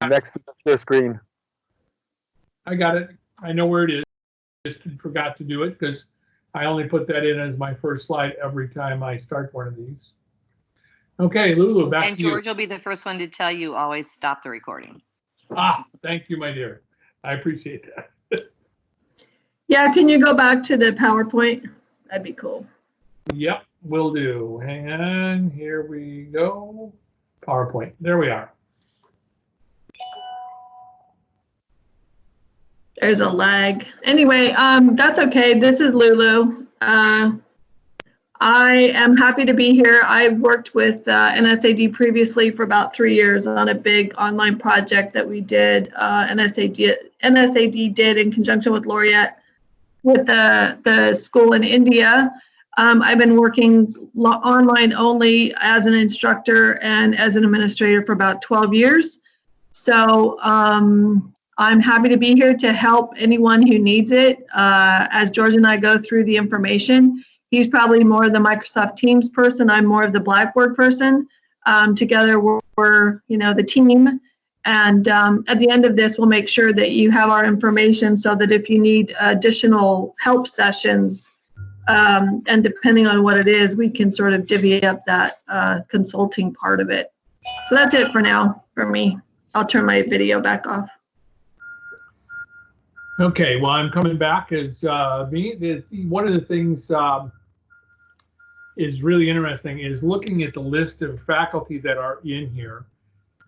next to the screen. I got it. I know where it is. Just forgot to do it because I only put that in as my first slide every time I start one of these. Okay, Lulu, back to you. And George will be the first one to tell you always stop the recording. Thank you, my dear. I appreciate that. Yeah, can you go back to the PowerPoint? That'd be cool. Yep, will do. Hang on, here we go. PowerPoint, there we are. There's a lag. Anyway, that's okay. This is Lulu. I am happy to be here. I worked with NSAD previously for about 3 years on a big online project that we did, NSAD did in conjunction with Laureate with the school in India. I've been working online only as an instructor and as an administrator for about 12 years. So I'm happy to be here to help anyone who needs it. As George and I go through the information, he's probably more of the Microsoft Teams person. I'm more of the Blackboard person. Together we're the team. And at the end of this, we'll make sure that you have our information so that if you need additional help sessions, and depending on what it is, we can sort of divvy up that consulting part of it. So that's it for now for me. I'll turn my video back off. Okay, well, I'm coming back as me. One of the things is really interesting is looking at the list of faculty that are in here.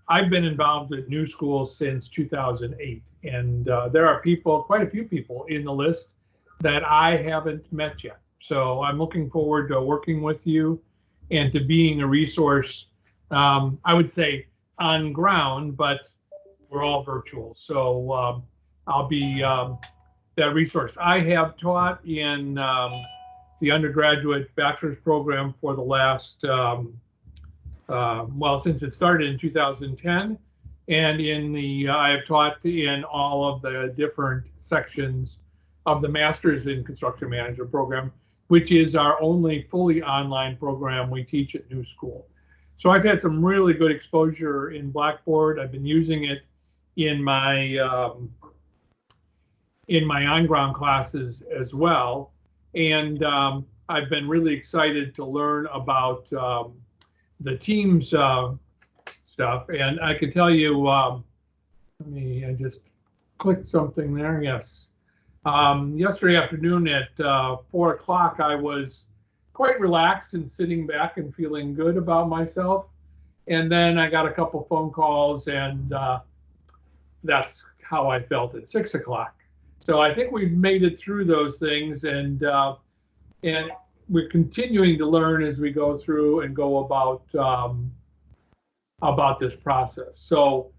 I've been involved at New Schools since 2008, and there are quite a few people in the list that I haven't met yet. So I'm looking forward to working with you and to being a resource, I would say on ground, but we're all virtual. So I'll be that resource. I have taught in the undergraduate bachelor's program for the last, well, since it started in 2010. And I have taught in all of the different sections of the Master's in Construction Management program, which is our only fully online program we teach at New School. So I've had some really good exposure in Blackboard. I've been using it in my on-ground classes as well. And I've been really excited to learn about the Teams stuff. And I can tell you, I just clicked something there, yes. Yesterday afternoon at 4 o'clock, I was quite relaxed and sitting back and feeling good about myself. And then I got a couple phone calls, and that's how I felt at 6 o'clock. So I think we've made it through those things, and we're continuing to learn as we go through and go about this process. So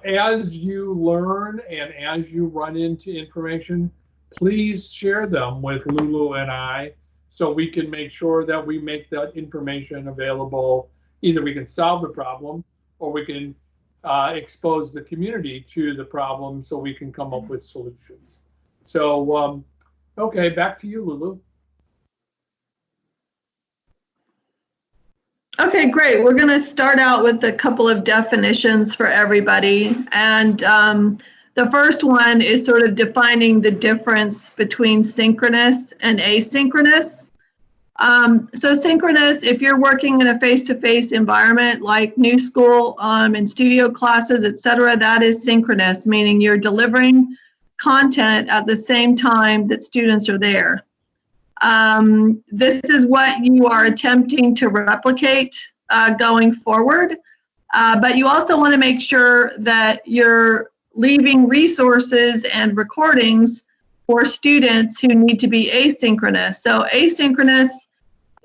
as you learn and as you run into information, please share them with Lulu and I so we can make sure that we make that information available. Either we can solve the problem or we can expose the community to the problem so we can come up with solutions. So, okay, back to you, Lulu. Okay, great. We're going to start out with a couple of definitions for everybody. And the first one is sort of defining the difference between synchronous and asynchronous. So synchronous, if you're working in a face-to-face environment like New School and studio classes, etc., that is synchronous, meaning you're delivering content at the same time that students are there. This is what you are attempting to replicate going forward, but you also want to make sure that you're leaving resources and recordings for students who need to be asynchronous. So asynchronous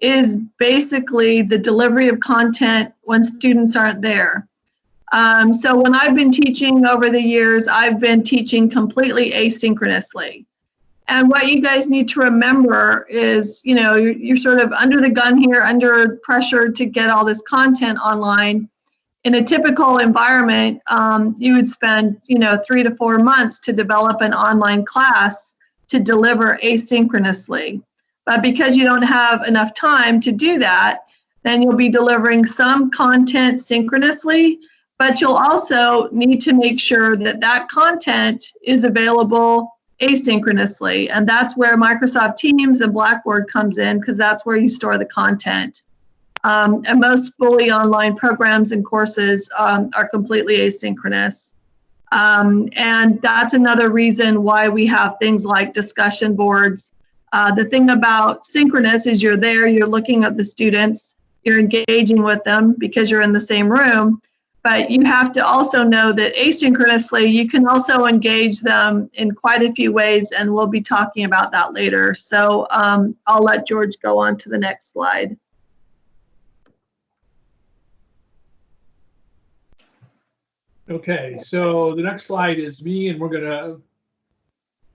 is basically the delivery of content when students aren't there. So when I've been teaching over the years, I've been teaching completely asynchronously. And what you guys need to remember is, you're sort of under the gun here, under pressure to get all this content online. In a typical environment, you would spend, 3 to 4 months to develop an online class to deliver asynchronously. But because you don't have enough time to do that, then you'll be delivering some content synchronously, but you'll also need to make sure that that content is available asynchronously. And that's where Microsoft Teams and Blackboard comes in, because that's where you store the content. And most fully online programs and courses are completely asynchronous. And that's another reason why we have things like discussion boards. The thing about synchronous is you're there, you're looking at the students, you're engaging with them because you're in the same room. But you have to also know that asynchronously, you can also engage them in quite a few ways, and we'll be talking about that later. So I'll let George go on to the next slide. Okay, so the next slide is me, and we're gonna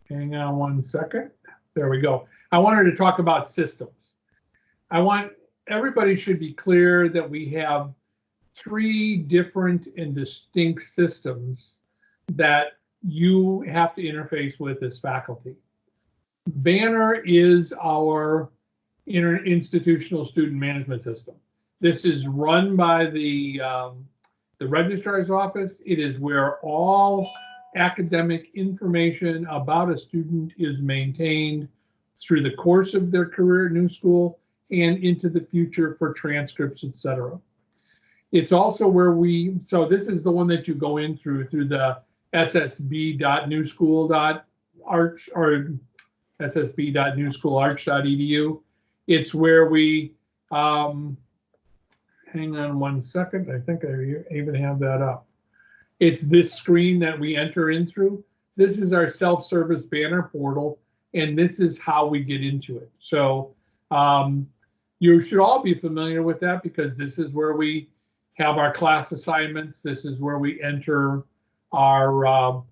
hang on one second. There we go. I wanted to talk about systems. Everybody should be clear that we have 3 different and distinct systems that you have to interface with as faculty. Banner is our institutional student management system. This is run by the registrar's office. It is where all academic information about a student is maintained through the course of their career at New School and into the future for transcripts, etc. It's also where so this is the one that you go in through the ssb.newschool.arch or ssb.newschoolarch.edu. It's where we, hang on one second, I think I even have that up. It's this screen that we enter in through. This is our self-service banner portal, and this is how we get into it. So you should all be familiar with that, because this is where we have our class assignments. This is where we enter our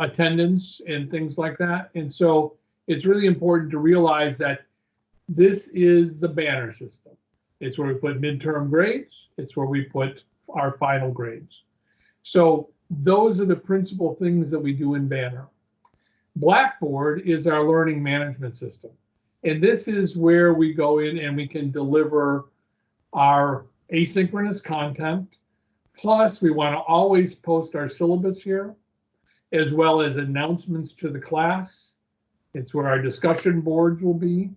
attendance and things like that. And so it's really important to realize that this is the banner system. It's where we put midterm grades. It's where we put our final grades. So those are the principal things that we do in Banner. Blackboard is our learning management system. And this is where we go in and we can deliver our asynchronous content. Plus, we want to always post our syllabus here, as well as announcements to the class. It's where our discussion boards will be.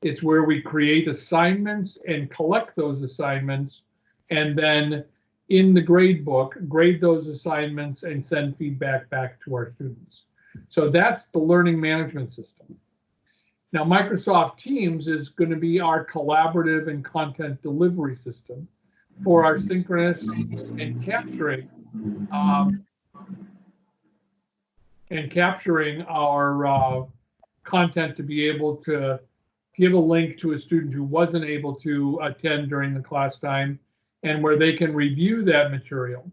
It's where we create assignments and collect those assignments, and then in the grade book, grade those assignments and send feedback back to our students. So that's the learning management system. Now, Microsoft Teams is going to be our collaborative and content delivery system for our synchronous and capturing our content to be able to give a link to a student who wasn't able to attend during the class time, and where they can review that material.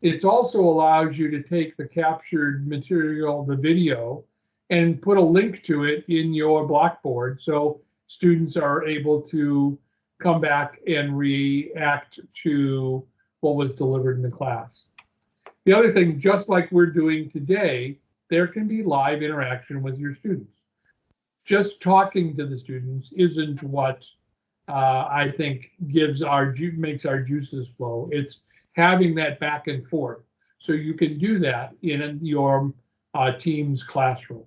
It also allows you to take the captured material, the video, and put a link to it in your Blackboard, so students are able to come back and react to what was delivered in the class. The other thing, just like we're doing today, there can be live interaction with your students. Just talking to the students isn't what I think makes our juices flow. It's having that back and forth. So you can do that in your team's classroom.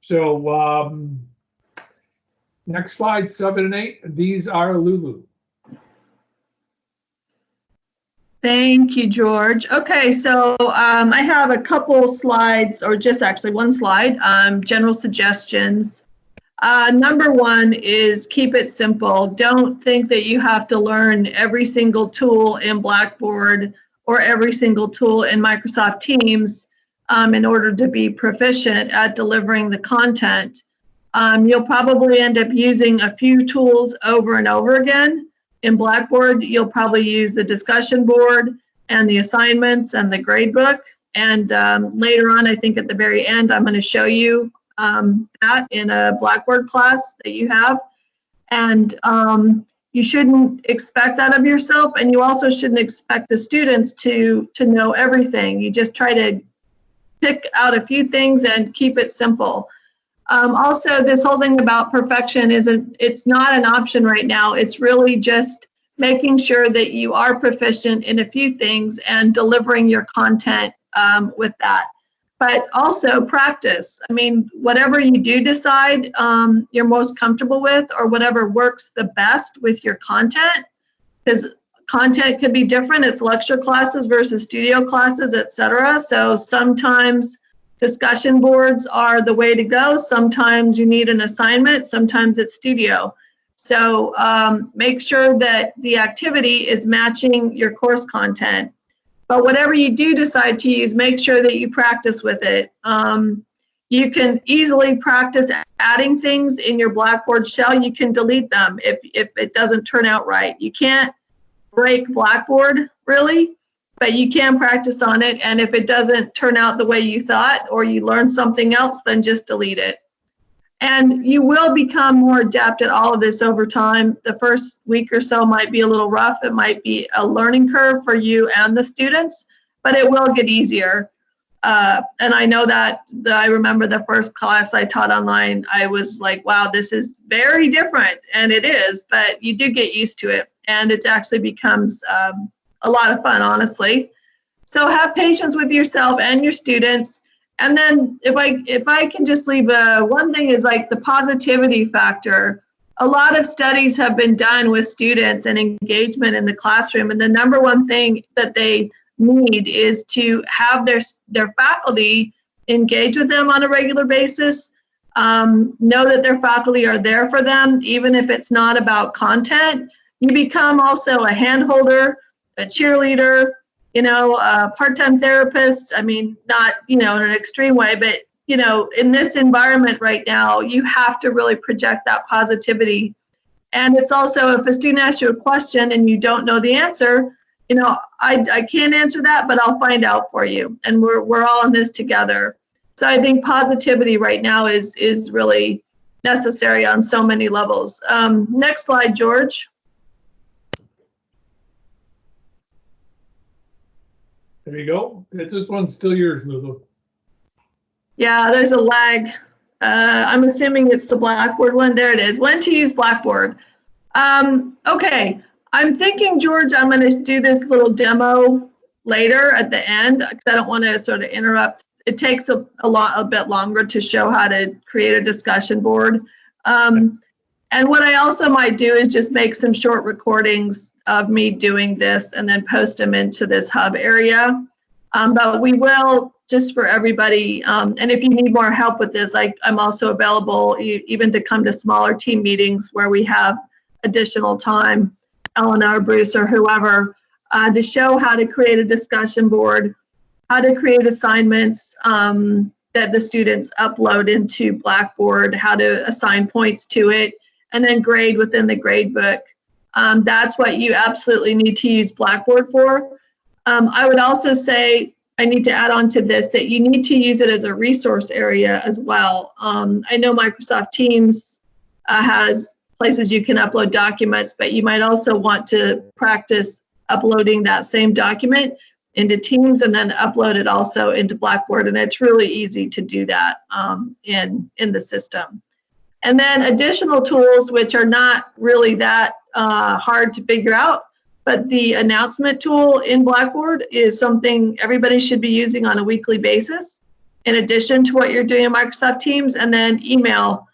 So next slide, 7 and 8. These are Lulu. Thank you, George. Okay, so I have a couple slides, or just actually one slide, general suggestions. Number 1 is keep it simple. Don't think that you have to learn every single tool in Blackboard or every single tool in Microsoft Teams in order to be proficient at delivering the content. You'll probably end up using a few tools over and over again. In Blackboard, you'll probably use the discussion board and the assignments and the grade book. And later on, I think at the very end, I'm going to show you that in a Blackboard class that you have. And you shouldn't expect that of yourself. And you also shouldn't expect the students to know everything. You just try to pick out a few things and keep it simple. Also, this whole thing about perfection it's not an option right now. It's really just making sure that you are proficient in a few things and delivering your content with that. But also practice. I mean, whatever you do decide you're most comfortable with, or whatever works the best with your content, because content could be different. It's lecture classes versus studio classes, etc. So sometimes discussion boards are the way to go. Sometimes you need an assignment. Sometimes it's studio. So make sure that the activity is matching your course content. But whatever you do decide to use, make sure that you practice with it. You can easily practice adding things in your Blackboard shell. You can delete them if it doesn't turn out right. You can't break Blackboard, really, but you can practice on it. And if it doesn't turn out the way you thought, or you learn something else, then just delete it. And you will become more adept at all of this over time. The first week or so might be a little rough. It might be a learning curve for you and the students, but it will get easier. And I know that I remember the first class I taught online, I was like, wow, this is very different. And it is, but you do get used to it. And it actually becomes a lot of fun, honestly. So have patience with yourself and your students. And then if I can just leave one thing is like the positivity factor. A lot of studies have been done with students and engagement in the classroom. And the number one thing that they need is to have their faculty engage with them on a regular basis. Know that their faculty are there for them, even if it's not about content. You become also a handholder, a cheerleader, a part-time therapist. I mean, not, in an extreme way, but, in this environment right now, you have to really project that positivity. And it's also, if a student asks you a question and you don't know the answer, I can't answer that, but I'll find out for you. And we're all in this together. So I think positivity right now is really necessary on so many levels. Next slide, George. There you go. This one's still yours, Lulu. Yeah, there's a lag. I'm assuming it's the Blackboard one. There it is. When to use Blackboard. Okay, I'm thinking, George, I'm going to do this little demo later at the end because I don't want to sort of interrupt. It takes a bit longer to show how to create a discussion board. And what I also might do is just make some short recordings of me doing this and then post them into this hub area. But we will, just for everybody, and if you need more help with this, I'm also available even to come to smaller team meetings where we have additional time, Eleanor, Bruce, or whoever, to show how to create a discussion board, how to create assignments that the students upload into Blackboard, how to assign points to it, and then grade within the grade book. That's what you absolutely need to use Blackboard for. I would also say, I need to add on to this, that you need to use it as a resource area as well. I know Microsoft Teams has places you can upload documents, but you might also want to practice uploading that same document into Teams and then upload it also into Blackboard. And it's really easy to do that in the system. And then additional tools, which are not really that hard to figure out, but the announcement tool in Blackboard is something everybody should be using on a weekly basis, in addition to what you're doing in Microsoft Teams. And then email.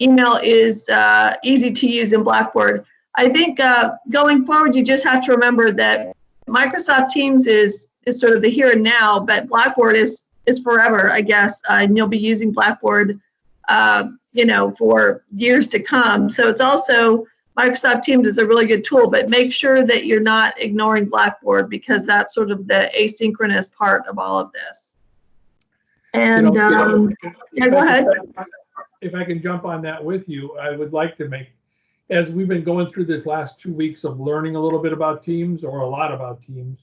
Email is easy to use in Blackboard. I think going forward, you just have to remember that Microsoft Teams is sort of the here and now, but Blackboard is forever, I guess. And you'll be using Blackboard for years to come. So it's also, Microsoft Teams is a really good tool, but make sure that you're not ignoring Blackboard because that's sort of the asynchronous part of all of this. And yeah, go ahead. If I can jump on that with you, I would like to make, as we've been going through this last 2 weeks of learning a little bit about Teams, or a lot about Teams,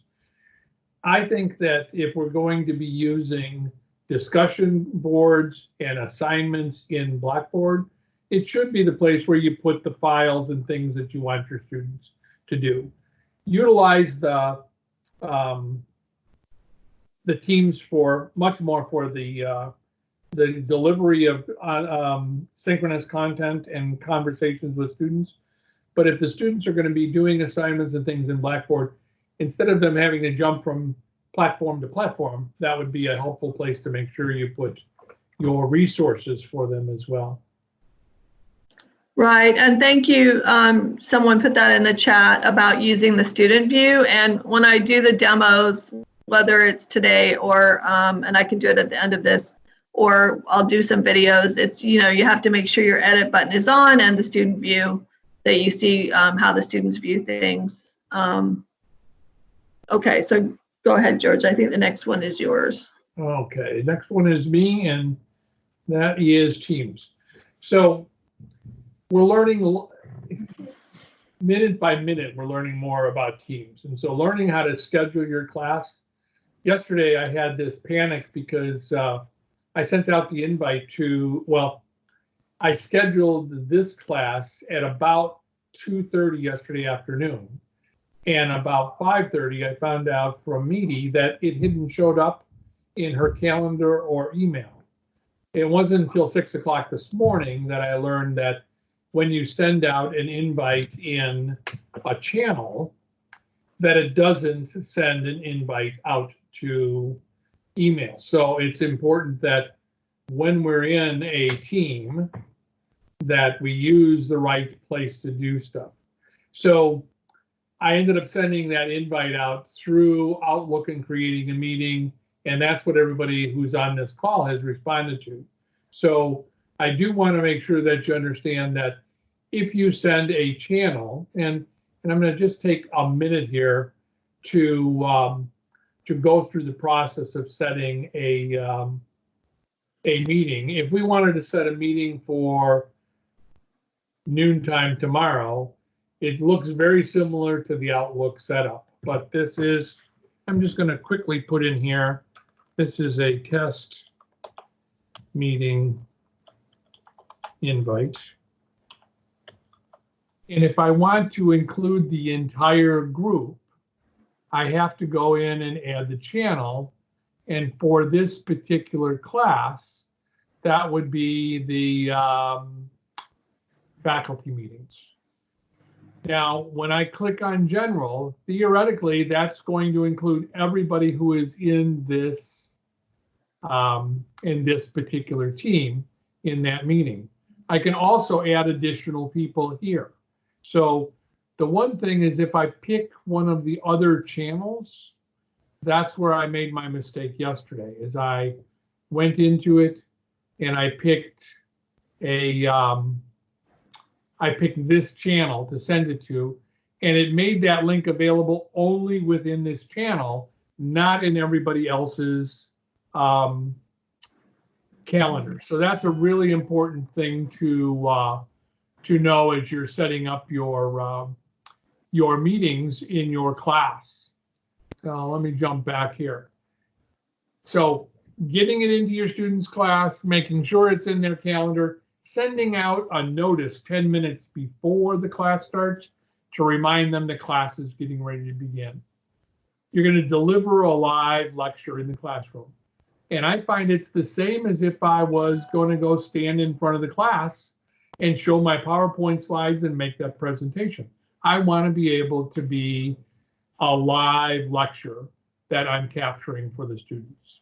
I think that if we're going to be using discussion boards and assignments in Blackboard, it should be the place where you put the files and things that you want your students to do. Utilize the Teams for much more for the delivery of synchronous content and conversations with students. But if the students are going to be doing assignments and things in Blackboard, instead of them having to jump from platform to platform, that would be a helpful place to make sure you put your resources for them as well. Right, and thank you. Someone put that in the chat about using the student view. And when I do the demos, whether it's today or, and I can do it at the end of this, or I'll do some videos, it's, you know, you have to make sure your edit button is on and the student view, that you see how the students view things. Okay, so go ahead, George. I think the next one is yours. Okay, next one is me, and that is Teams. So we're learning minute by minute, we're learning more about Teams. And so learning how to schedule your class. Yesterday, I had this panic because I sent out the invite to, well, I scheduled this class at about 2:30 yesterday afternoon. And about 5:30, I found out from Meady that it hadn't showed up in her calendar or email. It wasn't until 6 o'clock this morning that I learned that when you send out an invite in a channel, that it doesn't send an invite out to email. So it's important that when we're in a team, that we use the right place to do stuff. So I ended up sending that invite out through Outlook and creating a meeting, and that's what everybody who's on this call has responded to. So I do want to make sure that you understand that if you send a channel, and I'm going to just take a minute here to go through the process of setting a meeting. If we wanted to set a meeting for noontime tomorrow, it looks very similar to the Outlook setup, but this is, I'm just going to quickly put in here, this is a test meeting invite. And if I want to include the entire group, I have to go in and add the channel. And for this particular class, that would be the faculty meetings. Now, when I click on general, theoretically, that's going to include everybody who is in this particular team in that meeting. I can also add additional people here. So the one thing is, if I pick one of the other channels, that's where I made my mistake yesterday, is I went into it and I picked this channel to send it to, and it made that link available only within this channel, not in everybody else's calendar. So that's a really important thing to know as you're setting up your meetings in your class. So let me jump back here. So getting it into your students' class, making sure it's in their calendar, sending out a notice 10 minutes before the class starts to remind them the class is getting ready to begin. You're going to deliver a live lecture in the classroom. And I find it's the same as if I was going to go stand in front of the class and show my PowerPoint slides and make that presentation. I want to be able to be a live lecture that I'm capturing for the students.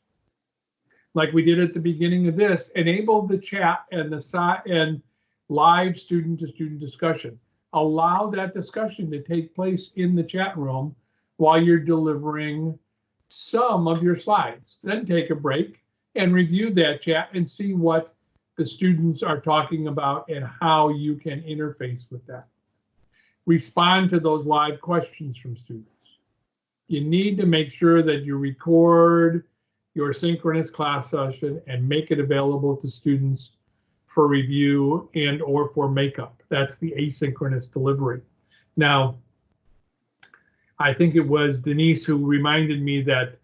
Like we did at the beginning of this, enable the chat and the live student-to-student discussion. Allow that discussion to take place in the chat room while you're delivering some of your slides. Then take a break and review that chat and see what the students are talking about and how you can interface with that. Respond to those live questions from students. You need to make sure that you record your synchronous class session and make it available to students for review and or for makeup. That's the asynchronous delivery. Now, I think it was Denise who reminded me that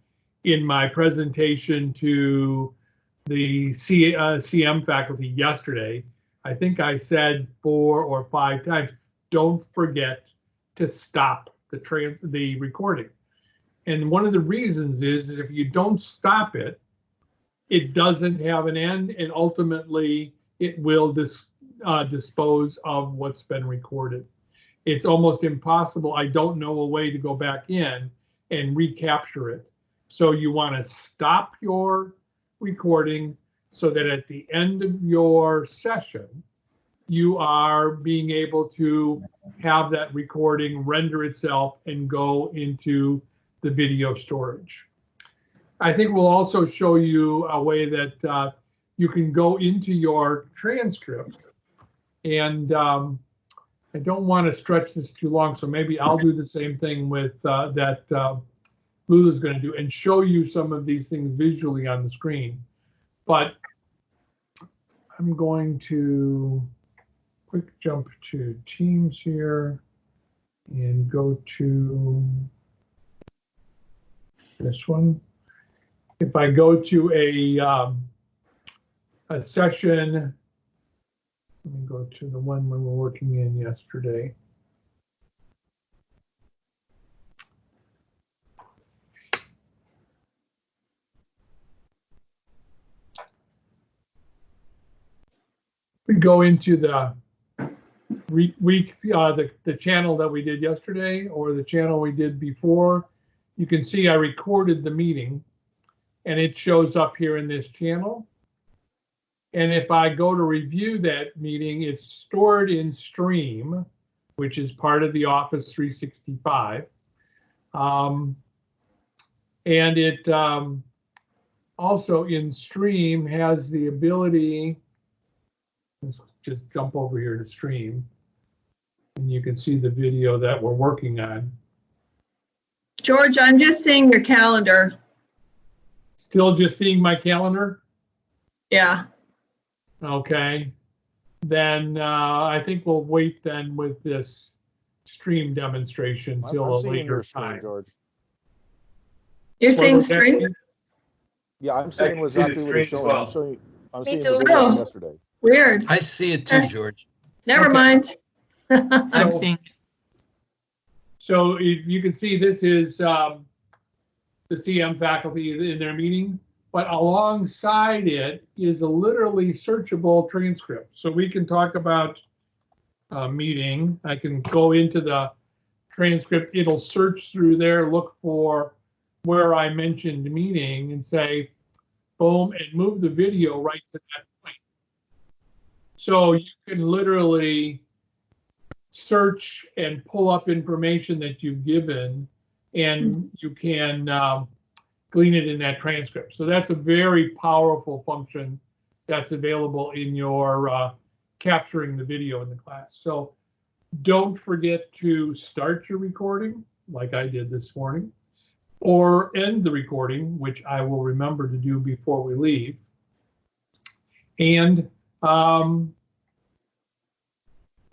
in my presentation to the CM faculty yesterday, I think I said 4 or 5 times, don't forget to stop the recording. And one of the reasons is if you don't stop it, it doesn't have an end, and ultimately it will dispose of what's been recorded. it's almost impossible. I don't know a way to go back in and recapture it. So you want to stop your recording so that at the end of your session, you are being able to have that recording render itself and go into the video storage. I think we'll also show you a way that you can go into your transcript, and I don't want to stretch this too long, so maybe I'll do the same thing with that Lulu's going to do and show you some of these things visually on the screen. But I'm going to quick jump to Teams here and go to this one. If I go to a session, let me go to the one we were working in yesterday. We go into the the channel that we did yesterday or the channel we did before. You can see I recorded the meeting and it shows up here in this channel. And if I go to review that meeting, it's stored in Stream, which is part of the Office 365. And it also in Stream has the ability, let's just jump over here to Stream, and you can see the video that we're working on. George, I'm just seeing your calendar. Still just seeing my calendar? Yeah. Okay. Then I think we'll wait then with this Stream demonstration till a later time. George. You're seeing Stream? Yeah, I'm seeing exactly what it's showing. I'm seeing the too. video from Oh. yesterday. Weird. I see it too, George. Never Okay. mind. I'm seeing. So you can see this is the CM faculty in their meeting, but alongside it is a literally searchable transcript. So we can talk about a meeting. I can go into the transcript. It'll search through there, look for where I mentioned meeting and say, boom, and move the video right to that point. So you can literally search and pull up information that you've given, and you can glean it in that transcript. So that's a very powerful function that's available in your capturing the video in the class. So don't forget to start your recording like I did this morning, or end the recording, which I will remember to do before we leave. And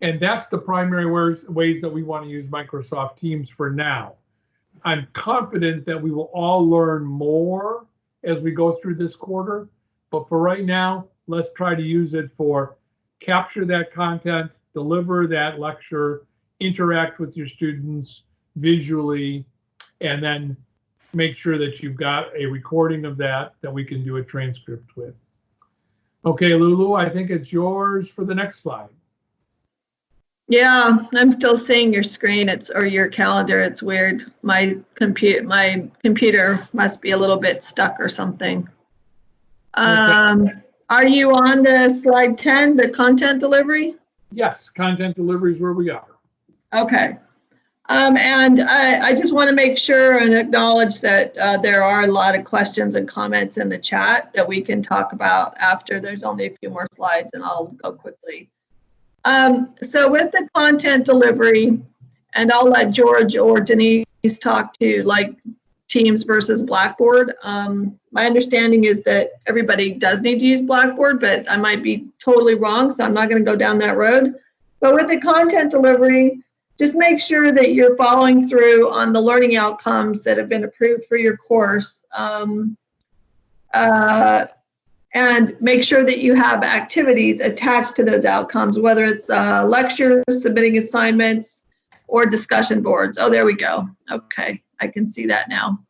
that's the primary ways that we want to use Microsoft Teams for now. I'm confident that we will all learn more as we go through this quarter, but for right now, let's try to use it for capture that content, deliver that lecture, interact with your students visually, and then make sure that you've got a recording of that we can do a transcript with. Okay, Lulu, I think it's yours for the next slide. Yeah, I'm still seeing your screen. Or your calendar. It's weird. My computer must be a little bit stuck or something. Are you on the slide 10, the content delivery? Yes, content delivery is where we are. Okay. And I just want to make sure and acknowledge that there are a lot of questions and comments in the chat that we can talk about after. There's only a few more slides and I'll go quickly. So with the content delivery, and I'll let George or Denise talk to like Teams versus Blackboard. My understanding is that everybody does need to use Blackboard, but I might be totally wrong, so I'm not going to go down that road. But with the content delivery, just make sure that you're following through on the learning outcomes that have been approved for your course. And make sure that you have activities attached to those outcomes, whether it's lectures, submitting assignments, or discussion boards. Oh, there we go. Okay, I can see that now.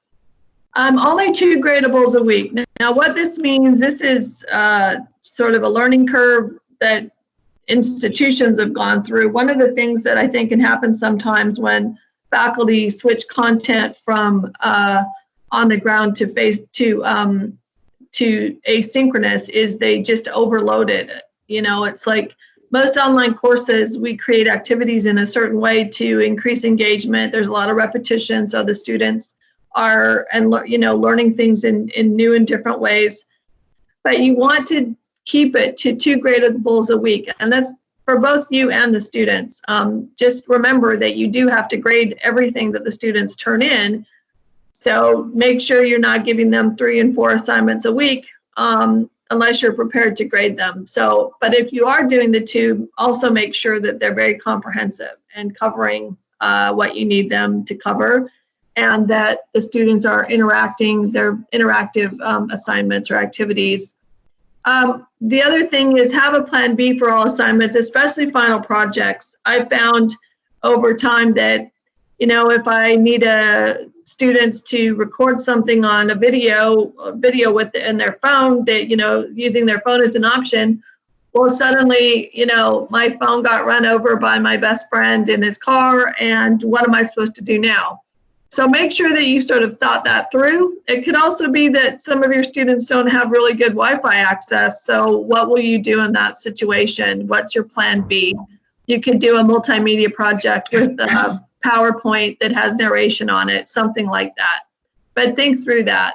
Only 2 gradables a week. Now, what this means, this is sort of a learning curve that institutions have gone through. One of the things that I think can happen sometimes when faculty switch content from on the ground to asynchronous is they just overload it. You know, it's like most online courses, we create activities in a certain way to increase engagement. There's a lot of repetition, so the students are learning things in new and different ways. But you want to keep it to 2 gradables a week, and that's for both you and the students. Just remember that you do have to grade everything that the students turn in. So make sure you're not giving them 3 and 4 assignments a week unless you're prepared to grade them. So, but if you are doing the 2, also make sure that they're very comprehensive and covering what you need them to cover, and that the students are interacting, their interactive assignments or activities. The other thing is have a plan B for all assignments, especially final projects. I found over time that, you know, if I need students to record something on a video in their phone, that, you know, using their phone as an option, well, suddenly, you know, my phone got run over by my best friend in his car, and what am I supposed to do now? So make sure that you sort of thought that through. It could also be that some of your students don't have really good Wi-Fi access. So what will you do in that situation? What's your plan B? You could do a multimedia project with PowerPoint that has narration on it, something like that. But think through that.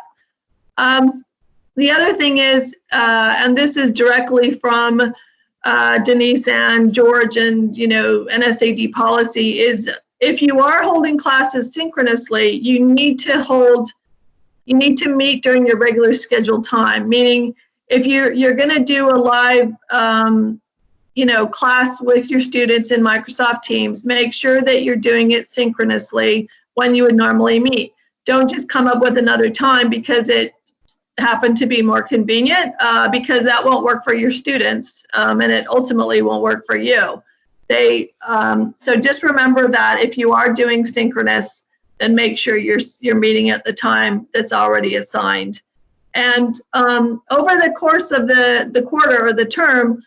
The other thing is, and this is directly from Denise and George and, you know, NSAD policy, is if you are holding classes synchronously, you need to meet during your regular scheduled time. Meaning, if you're going to do a live, class with your students in Microsoft Teams, make sure that you're doing it synchronously when you would normally meet. Don't just come up with another time because it happened to be more convenient, because that won't work for your students, and it ultimately won't work for you. So just remember that if you are doing synchronous, then make sure you're meeting at the time that's already assigned. And over the course of the quarter or the term,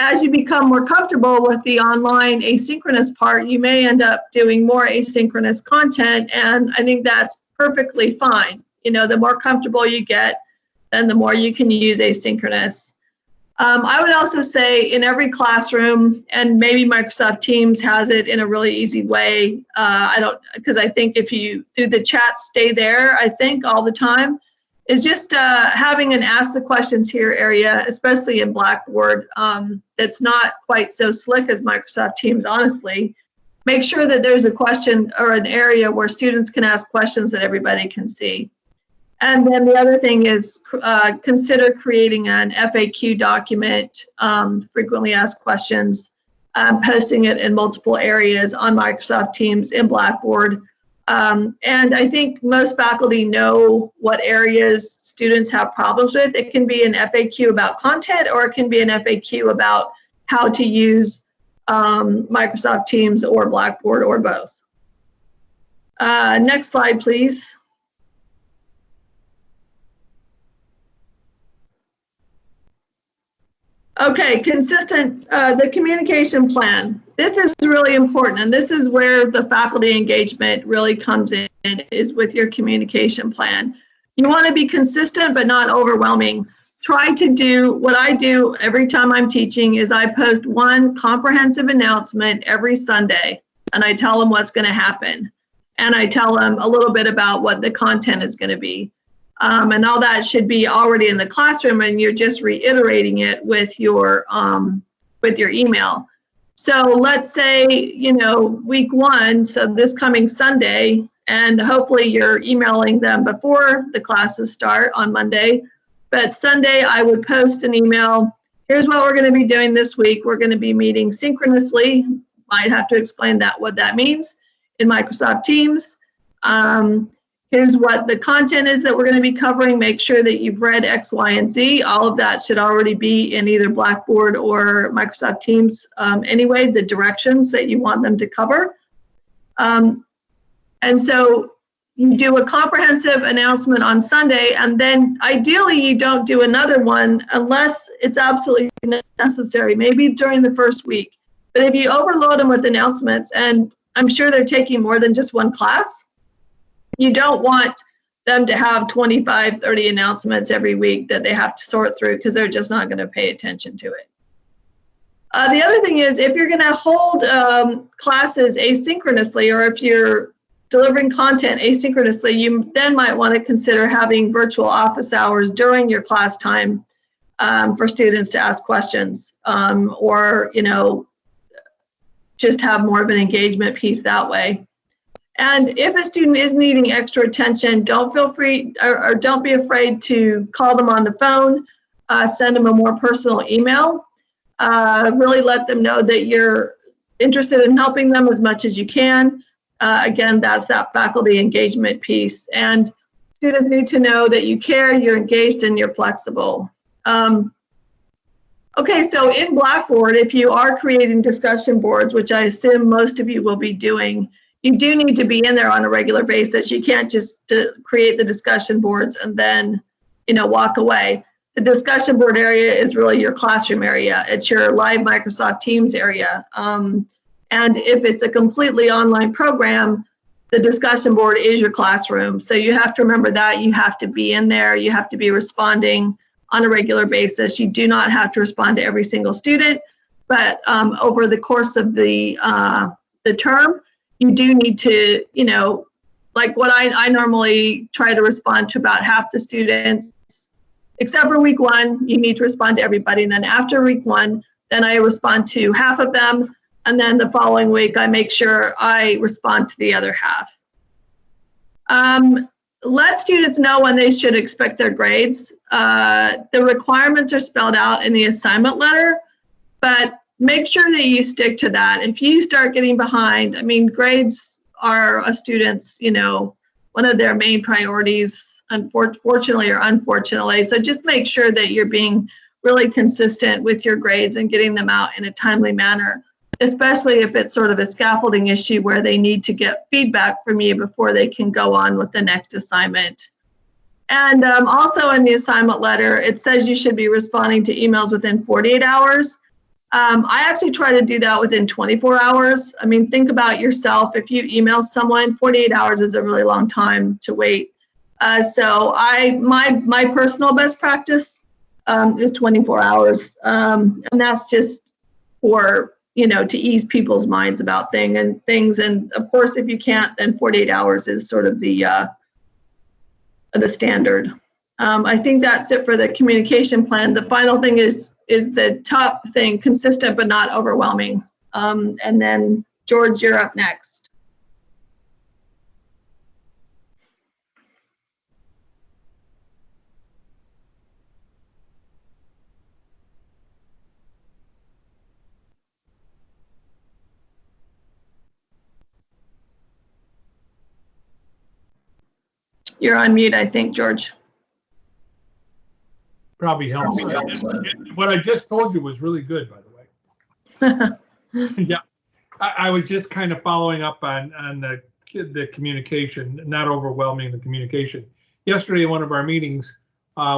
as you become more comfortable with the online asynchronous part, you may end up doing more asynchronous content, and I think that's perfectly fine. You know, the more comfortable you get, then the more you can use asynchronous. I would also say in every classroom, and maybe Microsoft Teams has it in a really easy way. Because I think if you do the chat, stay there, I think all the time, is just having an ask the questions here area, especially in Blackboard, that's not quite so slick as Microsoft Teams, honestly. Make sure that there's a question or an area where students can ask questions that everybody can see. And then the other thing is consider creating an FAQ document, frequently asked questions, posting it in multiple areas on Microsoft Teams in Blackboard. And I think most faculty know what areas students have problems with. It can be an FAQ about content, or it can be an FAQ about how to use Microsoft Teams or Blackboard, or both. Next slide, please. Okay, the communication plan. This is really important, and this is where the faculty engagement really comes in, is with your communication plan. You want to be consistent but not overwhelming. Try to do what I do every time I'm teaching, is I post one comprehensive announcement every Sunday, and I tell them what's going to happen, and I tell them a little bit about what the content is going to be. And all that should be already in the classroom, and you're just reiterating it with your email. So let's say, you know, week 1, so this coming Sunday, and hopefully you're emailing them before the classes start on Monday. But Sunday, I would post an email. Here's what we're going to be doing this week. We're going to be meeting synchronously. Might have to explain what that means in Microsoft Teams. Here's what the content is that we're going to be covering. Make sure that you've read X, Y, and Z. All of that should already be in either Blackboard or Microsoft Teams anyway, the directions that you want them to cover. And so, you do a comprehensive announcement on Sunday, and then ideally you don't do another one unless it's absolutely necessary, maybe during the first week. But if you overload them with announcements, and I'm sure they're taking more than just one class, you don't want them to have 25, 30 announcements every week that they have to sort through, because they're just not going to pay attention to it. The other thing is, if you're going to hold classes asynchronously, or if you're delivering content asynchronously, you then might want to consider having virtual office hours during your class time for students to ask questions, or, you know, just have more of an engagement piece that way. And if a student is needing extra attention, don't feel free, or don't be afraid to call them on the phone, send them a more personal email, really let them know that you're interested in helping them as much as you can. Again, that's that faculty engagement piece. And students need to know that you care, you're engaged, and you're flexible. Okay, so in Blackboard, if you are creating discussion boards, which I assume most of you will be doing, you do need to be in there on a regular basis. You can't just create the discussion boards and then, you know, walk away. The discussion board area is really your classroom area. It's your live Microsoft Teams area. And if it's a completely online program, the discussion board is your classroom. So you have to remember that. You have to be in there. You have to be responding on a regular basis. You do not have to respond to every single student, but over the course of the term, you do need to, you know, like what I normally try to respond to about half the students, except for week 1, you need to respond to everybody. And then after week 1, then I respond to half of them. And then the following week, I make sure I respond to the other half. Let students know when they should expect their grades. The requirements are spelled out in the assignment letter, but make sure that you stick to that. If you start getting behind, I mean, grades are a student's, you know, one of their main priorities, unfortunately or unfortunately. So just make sure that you're being really consistent with your grades and getting them out in a timely manner, especially if it's sort of a scaffolding issue where they need to get feedback from you before they can go on with the next assignment. And also in the assignment letter, it says you should be responding to emails within 48 hours. I actually try to do that within 24 hours. I mean, think about yourself. If you email someone, 48 hours is a really long time to wait. So my personal best practice is 24 hours. And that's just for, you know, to ease people's minds about things. And of course, if you can't, then 48 hours is sort of the standard. I think that's it for the communication plan. The final thing is the top thing, consistent but not overwhelming. And then George, you're up next. You're on mute, I think, George. Probably helps. What I just told you was really good, by the way. Yeah, I was just kind of following up on the communication, not overwhelming the communication. Yesterday, in one of our meetings,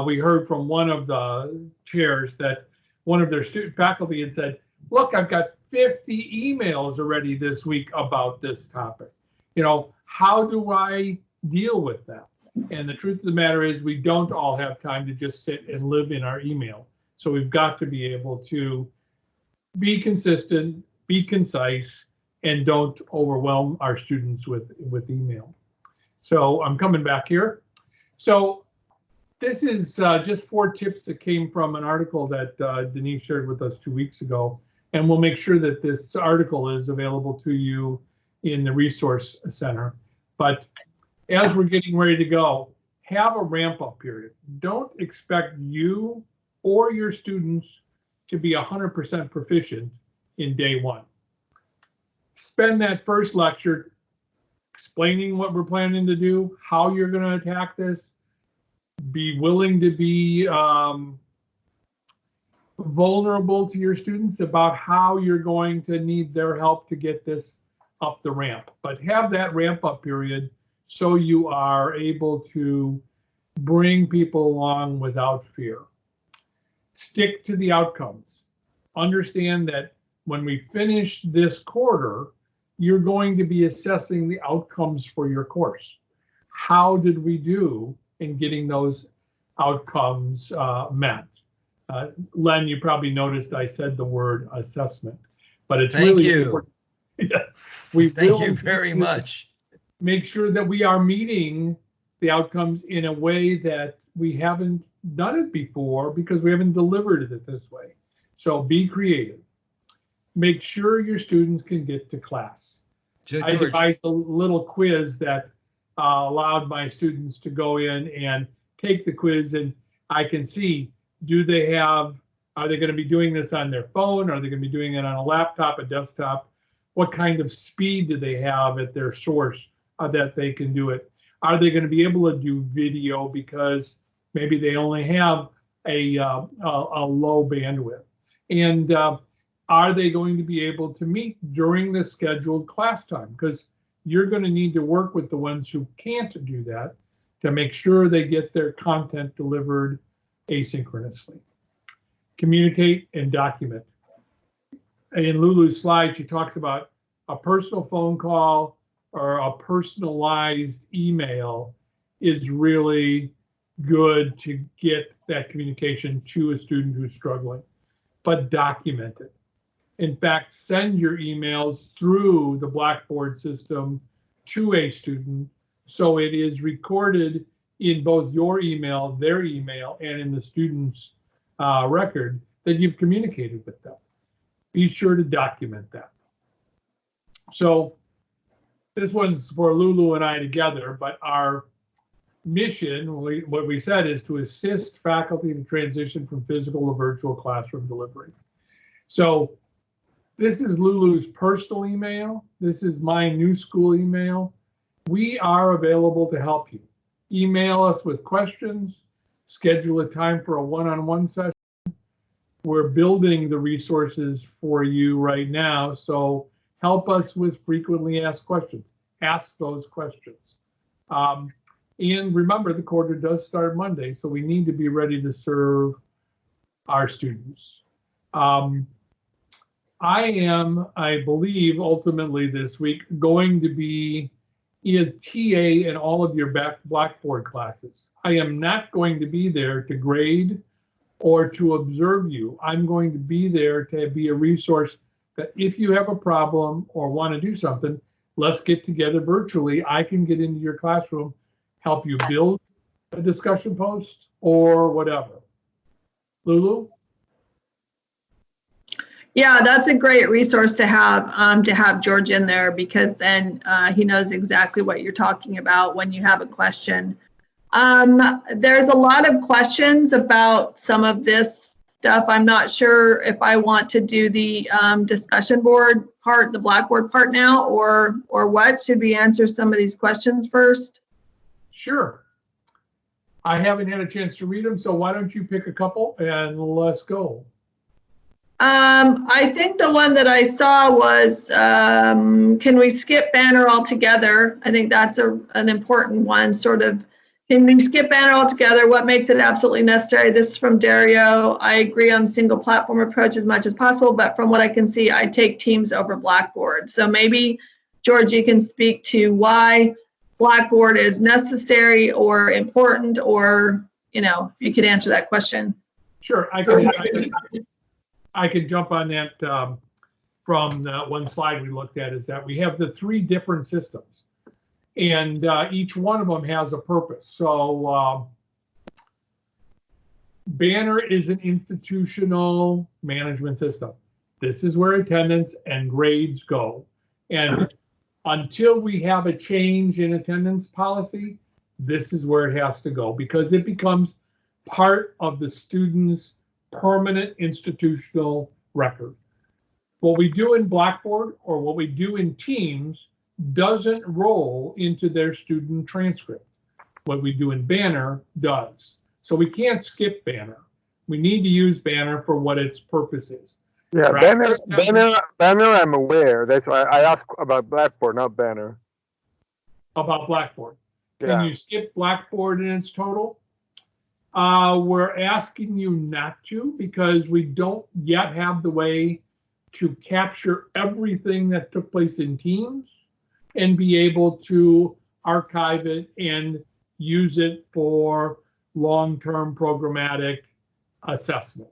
we heard from one of the chairs that one of their faculty had said, "Look, I've got 50 emails already this week about this topic. You know, how do I deal with that?" And the truth of the matter is we don't all have time to just sit and live in our email. So we've got to be able to be consistent, be concise, and don't overwhelm our students with email. So I'm coming back here. So this is just 4 tips that came from an article that Denise shared with us 2 weeks ago. And we'll make sure that this article is available to you in the resource center. But as we're getting ready to go, have a ramp-up period. Don't expect you or your students to be 100% proficient in day 1. Spend that first lecture explaining what we're planning to do, how you're going to attack this. Be willing to be vulnerable to your students about how you're going to need their help to get this up the ramp. But have that ramp-up period so you are able to bring people along without fear. Stick to the outcomes. Understand that when we finish this quarter, you're going to be assessing the outcomes for your course. How did we do in getting those outcomes met? Len, you probably noticed I said the word assessment, but it's Thank really you. important. We Thank really you very much. make sure that we are meeting the outcomes in a way that we haven't done it before because we haven't delivered it this way. So be creative. Make sure your students can get to class. I George, devised a little quiz that allowed my students to go in and take the quiz, and I can see, are they going to be doing this on their phone? Are they going to be doing it on a laptop, a desktop? What kind of speed do they have at their source that they can do it? Are they going to be able to do video because maybe they only have a low bandwidth? And are they going to be able to meet during the scheduled class time? Because you're going to need to work with the ones who can't do that to make sure they get their content delivered asynchronously. Communicate and document. In Lulu's slide, she talks about a personal phone call or a personalized email is really good to get that communication to a student who's struggling, but document it. In fact, send your emails through the Blackboard system to a student so it is recorded in both your email, their email, and in the student's record that you've communicated with them. Be sure to document that. So this one's for Lulu and I together, but our mission, what we said, is to assist faculty to transition from physical to virtual classroom delivery. So this is Lulu's personal email. This is my new school email. We are available to help you. Email us with questions, schedule a time for a one-on-one session. We're building the resources for you right now, so help us with frequently asked questions. Ask those questions. And remember, the quarter does start Monday, so we need to be ready to serve our students. I am, I believe, ultimately this week going to be a TA in all of your Blackboard classes. I am not going to be there to grade or to observe you. I'm going to be there to be a resource that if you have a problem or want to do something, let's get together virtually. I can get into your classroom, help you build a discussion post or whatever. Lulu? Yeah, that's a great resource to have George in there, because then he knows exactly what you're talking about when you have a question. There's a lot of questions about some of this stuff. I'm not sure if I want to do the discussion board part, the Blackboard part now, or what. Should we answer some of these questions first? Sure. I haven't had a chance to read them, so why don't you pick a couple and let's go. I think the one that I saw was, can we skip banner altogether? I think that's an important one, sort of. Can we skip banner altogether? What makes it absolutely necessary? This is from Dario. I agree on single platform approach as much as possible, but from what I can see, I take Teams over Blackboard. So maybe, George, you can speak to why Blackboard is necessary or important, or, you could answer that question. Sure, I can jump on that from the one slide we looked at, is that we have the 3 different systems, and each one of them has a purpose. So Banner is an institutional management system. This is where attendance and grades go. And until we have a change in attendance policy, this is where it has to go, because it becomes part of the student's permanent institutional record. What we do in Blackboard or what we do in Teams doesn't roll into their student transcript. What we do in Banner does. So we can't skip Banner. We need to use Banner for what its purpose is. Yeah, right? Banner I'm aware. That's why I asked about Blackboard, not Banner. about Blackboard. Can Yeah. you skip Blackboard in its total? We're asking you not to, because we don't yet have the way to capture everything that took place in Teams and be able to archive it and use it for long-term programmatic assessment.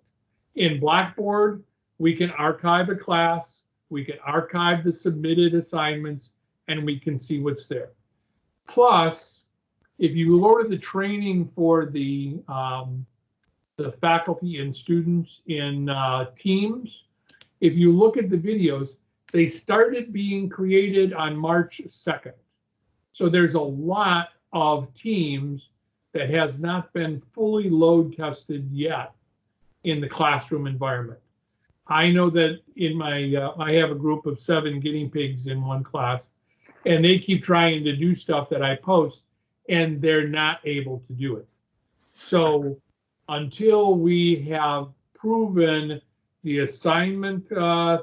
In Blackboard, we can archive a class, we can archive the submitted assignments, and we can see what's there. Plus, if you go to the training for the faculty and students in Teams, if you look at the videos, they started being created on March 2nd. So there's a lot of Teams that has not been fully load tested yet in the classroom environment. I know that in my, I have a group of 7 guinea pigs in one class, and they keep trying to do stuff that I post, and they're not able to do it. So until we have proven the assignment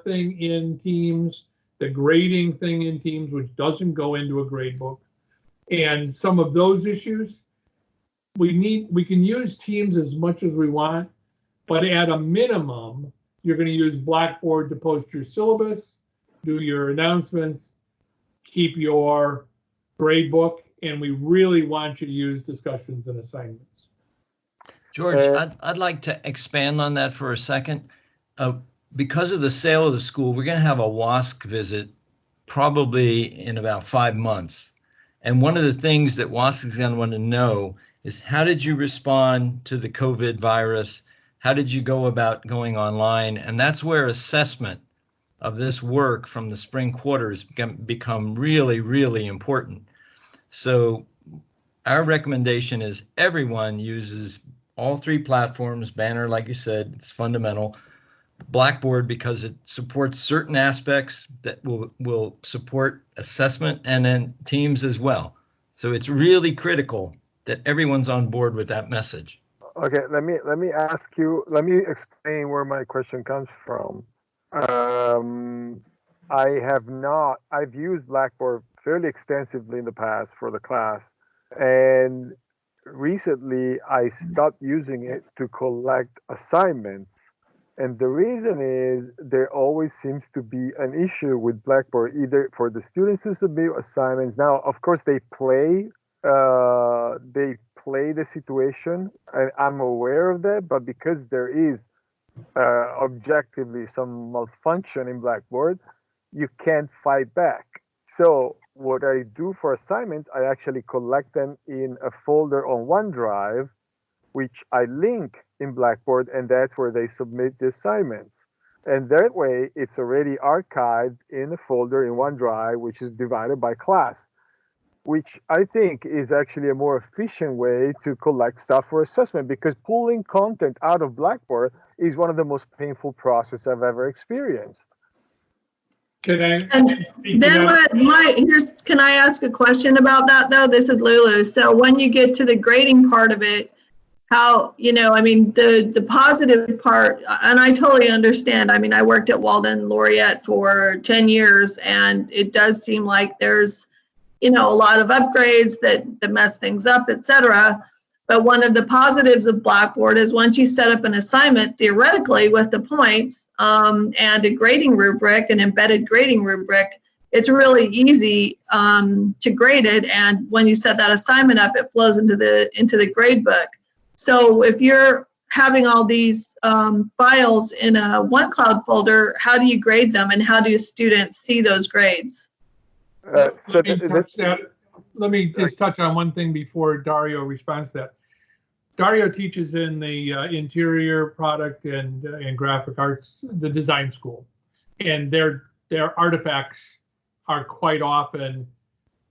thing in Teams, the grading thing in Teams, which doesn't go into a grade book, and some of those issues, we can use Teams as much as we want, but at a minimum, you're going to use Blackboard to post your syllabus, do your announcements, keep your grade book, and we really want you to use discussions and assignments. George, I'd like to expand on that for a second. Because of the sale of the school, we're going to have a WASC visit probably in about 5 months. And one of the things that WASC is going to want to know is, how did you respond to the COVID virus? How did you go about going online? And that's where assessment of this work from the spring quarters become really, really important. So our recommendation is everyone uses all 3 platforms. Banner, like you said, it's fundamental. Blackboard, because it supports certain aspects that will support assessment, and then Teams as well. So it's really critical that everyone's on board with that message. Okay, let me ask you, let me explain where my question comes from. I've used Blackboard fairly extensively in the past for the class, and recently I stopped using it to collect assignments. And the reason is there always seems to be an issue with Blackboard, either for the students to submit assignments. Now, of course, they play the situation, and I'm aware of that, but because there is objectively some malfunction in Blackboard, you can't fight back. So what I do for assignments, I actually collect them in a folder on OneDrive, which I link in Blackboard, and that's where they submit the assignments. And that way, it's already archived in a folder in OneDrive, which is divided by class, which I think is actually a more efficient way to collect stuff for assessment, because pulling content out of Blackboard is one of the most painful processes I've ever experienced. Can I? And then can I ask a question about that though? This is Lulu. So when you get to the grading part of it, how, I mean, the positive part, and I totally understand. I mean, I worked at Walden Laureate for 10 years, and it does seem like there's, a lot of upgrades that mess things up, et cetera. But one of the positives of Blackboard is once you set up an assignment, theoretically, with the points and a grading rubric, an embedded grading rubric, it's really easy to grade it. And when you set that assignment up, it flows into the grade book. So if you're having all these files in a OneCloud folder, how do you grade them, and how do students see those grades? Let me just touch on one thing before Dario responds to that. Dario teaches in the interior product and graphic arts, the design school, and their artifacts are quite often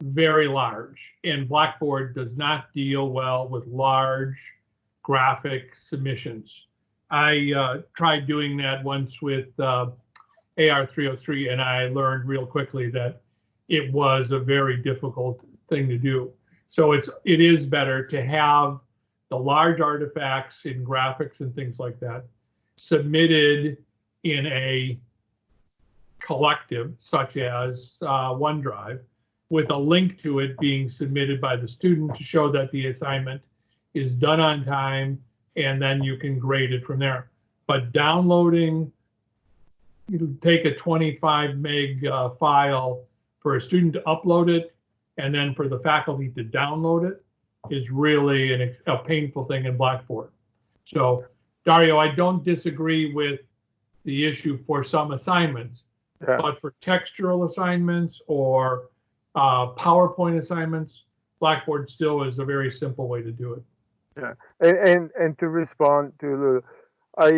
very large, and Blackboard does not deal well with large graphic submissions. I tried doing that once with AR303, and I learned real quickly that it was a very difficult thing to do. So it is better to have the large artifacts in graphics and things like that submitted in a collective such as OneDrive, with a link to it being submitted by the student to show that the assignment is done on time, and then you can grade it from there. But downloading, you take a 25 meg file for a student to upload it, and then for the faculty to download it is really a painful thing in Blackboard. So, Dario, I don't disagree with the issue for some assignments, but for textual assignments or PowerPoint assignments, Blackboard still is a very simple way to do it. Yeah, and to respond to Lulu, I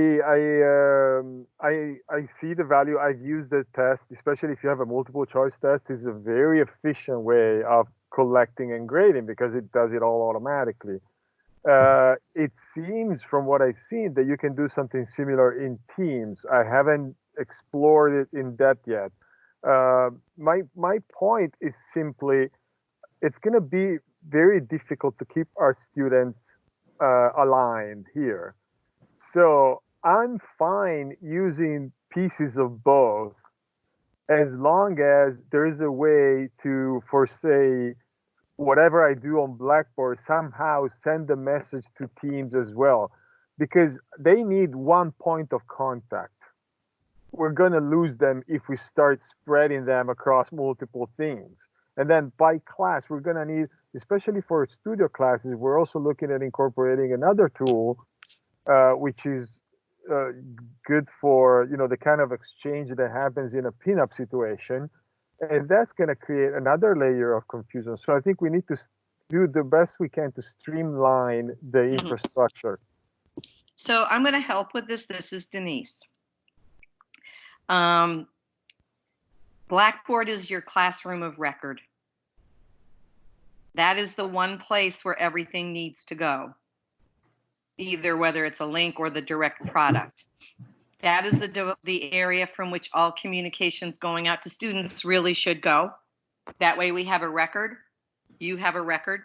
see the value. I've used the test, especially if you have a multiple choice test. It's a very efficient way of collecting and grading because it does it all automatically. It seems from what I've seen that you can do something similar in Teams. I haven't explored it in depth yet. My point is simply, it's going to be very difficult to keep our students aligned here. So I'm fine using pieces of both as long as there is a way to, for say, whatever I do on Blackboard, somehow send the message to Teams as well, because they need one point of contact. We're going to lose them if we start spreading them across multiple things. And then by class, we're going to need, especially for studio classes, we're also looking at incorporating another tool, which is good for, the kind of exchange that happens in a pinup situation. And that's going to create another layer of confusion. So I think we need to do the best we can to streamline the infrastructure. So I'm going to help with this. This is Denise. Blackboard is your classroom of record. That is the one place where everything needs to go, either whether it's a link or the direct product. That is the area from which all communications going out to students really should go. That way we have a record. You have a record.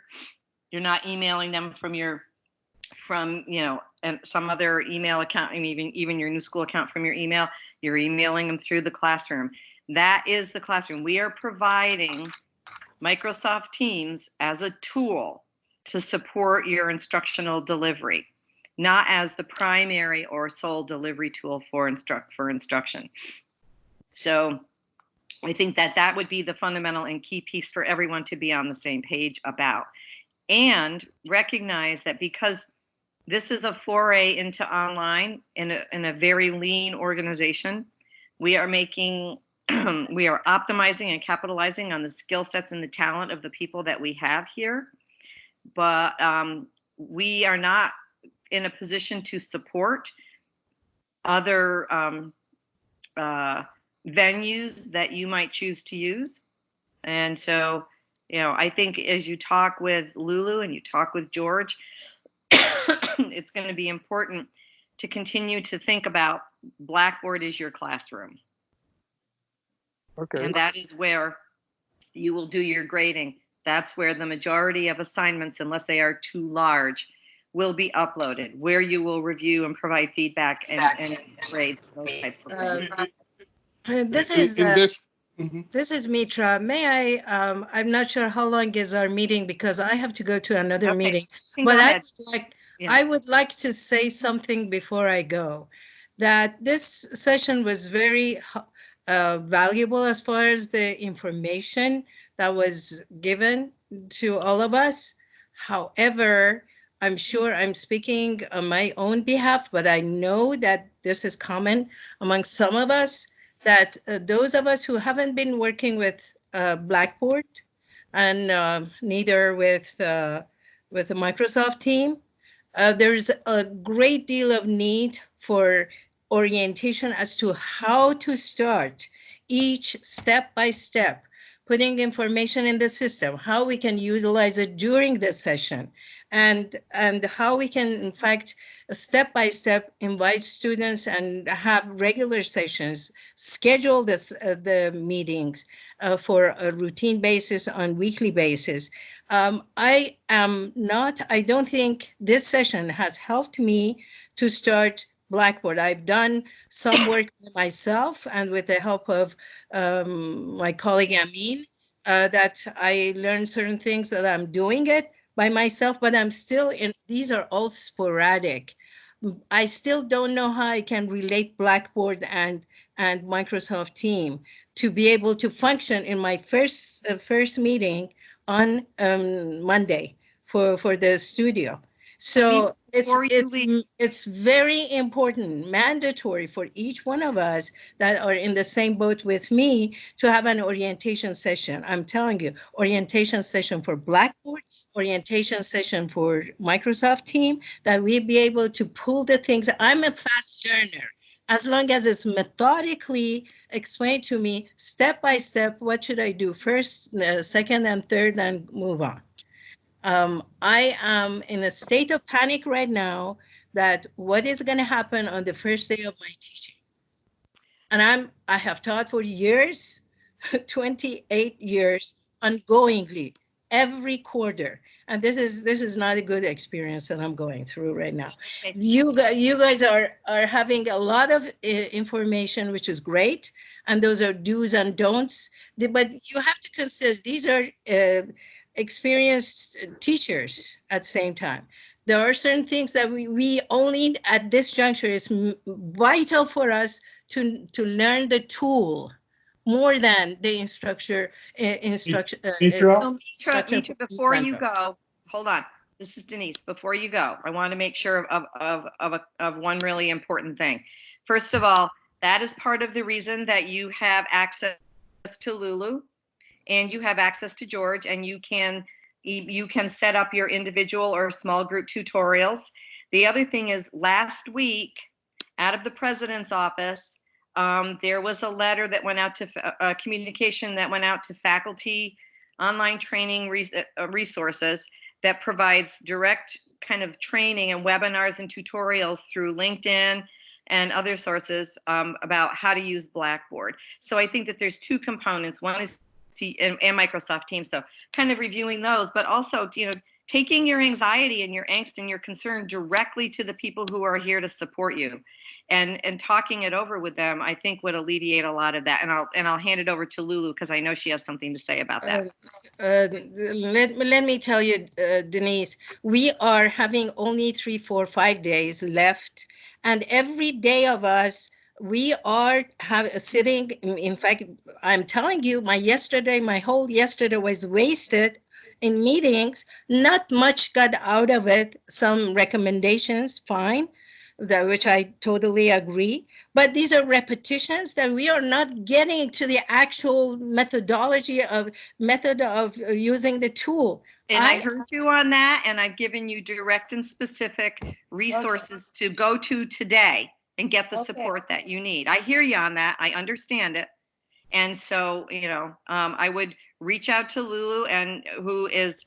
You're not emailing them from and some other email account, and even your new school account from your email. You're emailing them through the classroom. That is the classroom. We are providing Microsoft Teams as a tool to support your instructional delivery, not as the primary or sole delivery tool for instruction. So I think that would be the fundamental and key piece for everyone to be on the same page about. And recognize that because this is a foray into online in a very lean organization, we are optimizing and capitalizing on the skill sets and the talent of the people that we have here. But we are not in a position to support other venues that you might choose to use. And so, I think as you talk with Lulu and you talk with George, it's going to be important to continue to think about Blackboard as your classroom. Okay. And that is where you will do your grading. That's where the majority of assignments, unless they are too large, will be uploaded, where you will review and provide feedback and grade those types of things. This is Mitra. May I, I'm not sure how long is our meeting because I have to go to another meeting, but I would like to say something before I go, that this session was very valuable as far as the information that was given to all of us. However, I'm sure I'm speaking on my own behalf, but I know that this is common among some of us, that those of us who haven't been working with Blackboard and neither with the Microsoft team, there's a great deal of need for orientation as to how to start each step by step, putting information in the system, how we can utilize it during the session, and how we can, in fact, step by step invite students and have regular sessions, schedule the meetings for a routine basis on weekly basis. I don't think this session has helped me to start Blackboard. I've done some work myself and with the help of my colleague Amin, that I learned certain things that I'm doing it by myself, but I'm still in, these are all sporadic. I still don't know how I can relate Blackboard and Microsoft Team to be able to function in my first meeting on Monday for the studio. So it's very important, mandatory for each one of us that are in the same boat with me to have an orientation session. I'm telling you, orientation session for Blackboard, orientation session for Microsoft Team, that we be able to pull the things. I'm a fast learner. As long as it's methodically explained to me, step by step, what should I do first, second, and third, and move on. I am in a state of panic right now that what is going to happen on the first day of my teaching. And I have taught for years, 28 years, ongoingly, every quarter. And this is not a good experience that I'm going through right now. You guys are having a lot of information, which is great. And those are do's and don'ts. But you have to consider these are experienced teachers at the same time. There are certain things that we only at this juncture is vital for us to learn the tool more than the instruction. Mitra, before you go, hold on. This is Denise. Before you go, I want to make sure of one really important thing. First of all, that is part of the reason that you have access to Lulu and you have access to George, and you can set up your individual or small group tutorials. The other thing is, last week, out of the president's office, there was a letter that went out to communication that went out to faculty online training resources that provides direct kind of training and webinars and tutorials through LinkedIn and other sources about how to use Blackboard. So I think that there's two components. One is and Microsoft Teams. So kind of reviewing those, but also, taking your anxiety and your angst and your concern directly to the people who are here to support you, and talking it over with them, I think would alleviate a lot of that. And I'll hand it over to Lulu because I know she has something to say about that. Let me tell you, Denise, we are having only 3, 4, 5 days left, and every day of us, we are sitting. In fact, I'm telling you, my whole yesterday was wasted in meetings. Not much got out of it. Some recommendations, fine, which I totally agree. But these are repetitions that we are not getting to the actual methodology of using the tool. And I heard you on that, and I've given you direct and specific resources to go to today and get the support that you need. I hear you on that. I understand it. And so, I would reach out to Lulu, and who has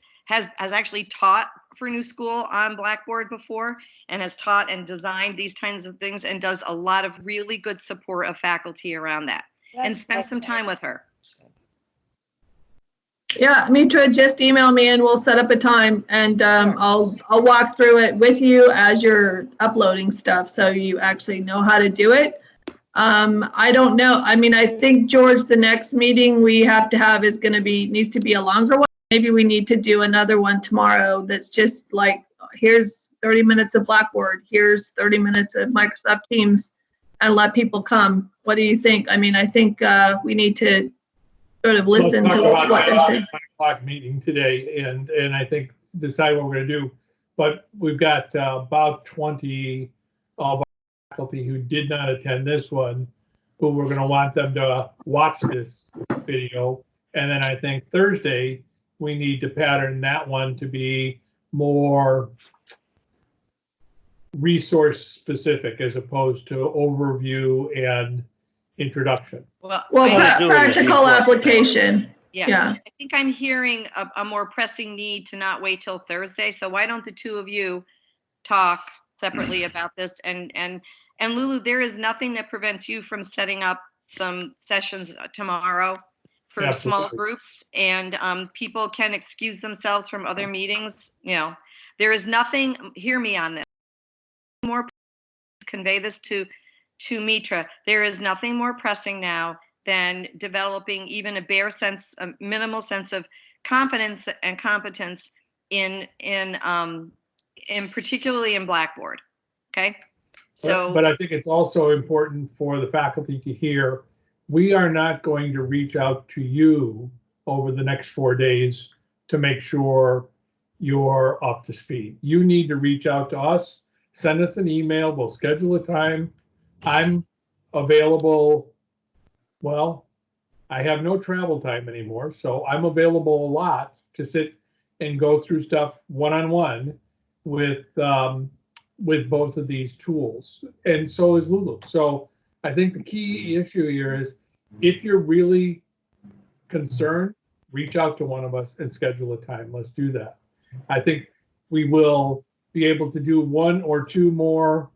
actually taught for New School on Blackboard before, and has taught and designed these kinds of things, and does a lot of really good support of faculty around that. And spend some time with her. Yeah, Mitra, just email me and we'll set up a time, and I'll walk through it with you as you're uploading stuff, so you actually know how to do it. I don't know. I mean, I think, George, the next meeting we have to have needs to be a longer one. Maybe we need to do another one tomorrow that's just like, here's 30 minutes of Blackboard, here's 30 minutes of Microsoft Teams, and let people come. What do you think? I mean, I think we need to sort of listen to what they're saying. 9 o'clock meeting today, and I think decide what we're going to do. But we've got about 20 of our faculty who did not attend this one, who we're going to want them to watch this video. And then I think Thursday we need to pattern that one to be more resource specific as opposed to overview and introduction. Well, practical application. Yeah. I think I'm hearing a more pressing need to not wait till Thursday. So why don't the two of you talk separately about this? And Lulu, there is nothing that prevents you from setting up some sessions tomorrow for small groups, and people can excuse themselves from other meetings. There is nothing, hear me on this, more convey this to Mitra. There is nothing more pressing now than developing even a bare sense, a minimal sense of confidence and competence in particularly in Blackboard. Okay. So, but I think it's also important for the faculty to hear, we are not going to reach out to you over the next 4 days to make sure you're up to speed. You need to reach out to us, send us an email, we'll schedule a time. I'm available. Well, I have no travel time anymore, so I'm available a lot to sit and go through stuff one-on-one with both of these tools, and so is Lulu. So I think the key issue here is, if you're really concerned, reach out to one of us and schedule a time. Let's do that. I think we will be able to do 1 or 2 more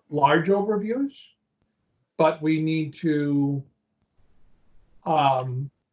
large overviews, but we need to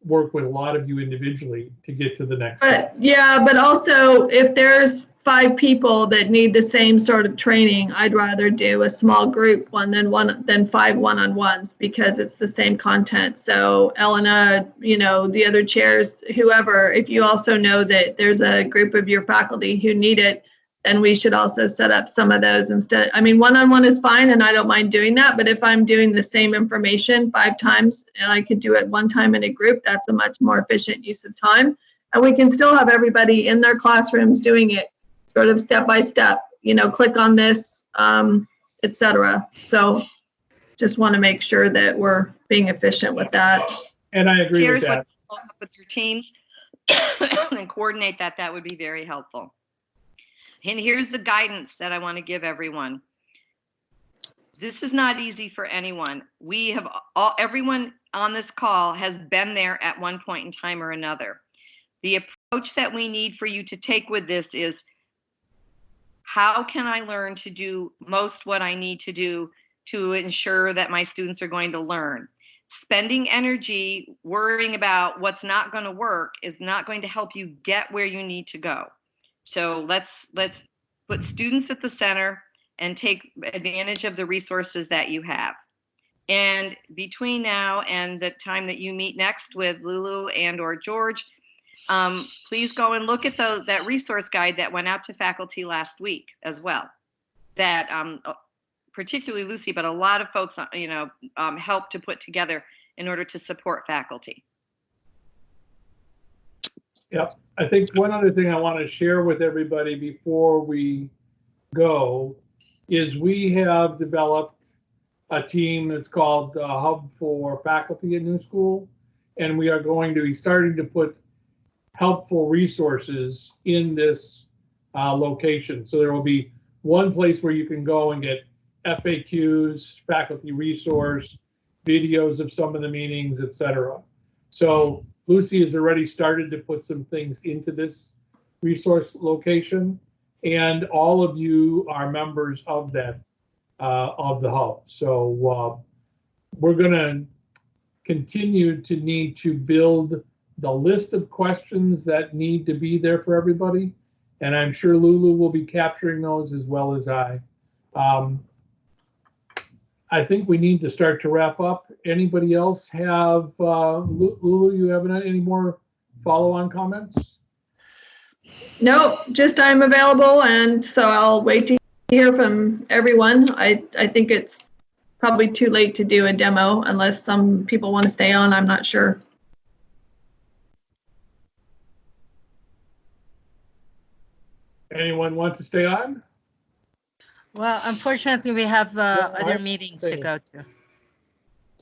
work with a lot of you individually to get to the next step. Yeah, but also if there's 5 people that need the same sort of training, I'd rather do a small group one than 5 one-on-ones, because it's the same content. So Elena, the other chairs, whoever, if you also know that there's a group of your faculty who need it, then we should also set up some of those instead. I mean, one-on-one is fine and I don't mind doing that, but if I'm doing the same information 5 times and I could do it 1 time in a group, that's a much more efficient use of time. And we can still have everybody in their classrooms doing it sort of step by step, click on this, etc. So just want to make sure that we're being efficient with that. And I agree with that. With your teams and coordinate that, that would be very helpful. And here's the guidance that I want to give everyone. This is not easy for anyone. Everyone on this call has been there at one point in time or another. The approach that we need for you to take with this is, how can I learn to do most what I need to do to ensure that my students are going to learn? Spending energy worrying about what's not going to work is not going to help you get where you need to go. So let's put students at the center and take advantage of the resources that you have. And between now and the time that you meet next with Lulu and or George, please go and look at that resource guide that went out to faculty last week as well. That particularly Lucy, but a lot of folks, helped to put together in order to support faculty. Yep. I think one other thing I want to share with everybody before we go is we have developed a team that's called Hub for Faculty at New School, and we are going to be starting to put helpful resources in this location. So there will be one place where you can go and get FAQs, faculty resource, videos of some of the meetings, etc. So Lucy has already started to put some things into this resource location, and all of you are members of that, of the hub. So we're going to continue to need to build the list of questions that need to be there for everybody, and I'm sure Lulu will be capturing those as well as I. I think we need to start to wrap up. Anybody else have, Lulu, you have any more follow-on comments? No, just I'm available, and so I'll wait to hear from everyone. I think it's probably too late to do a demo unless some people want to stay on. I'm not sure. Anyone want to stay on? Well, unfortunately, we have other meetings to go to.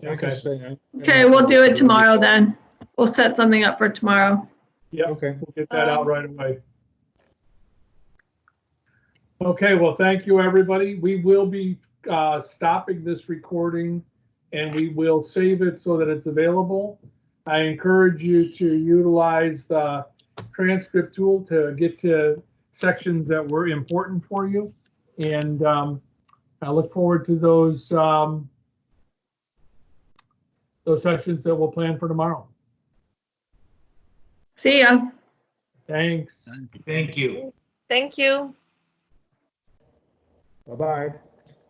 Okay. Okay, we'll do it tomorrow then. We'll set something up for tomorrow. Yeah, okay. We'll get that out right away. Okay, well, thank you, everybody. We will be stopping this recording, and we will save it so that it's available. I encourage you to utilize the transcript tool to get to sections that were important for you. And I look forward to those sessions that we'll plan for tomorrow. See ya. Thanks. Thank you. Thank you. Bye-bye.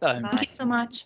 Thank you so much.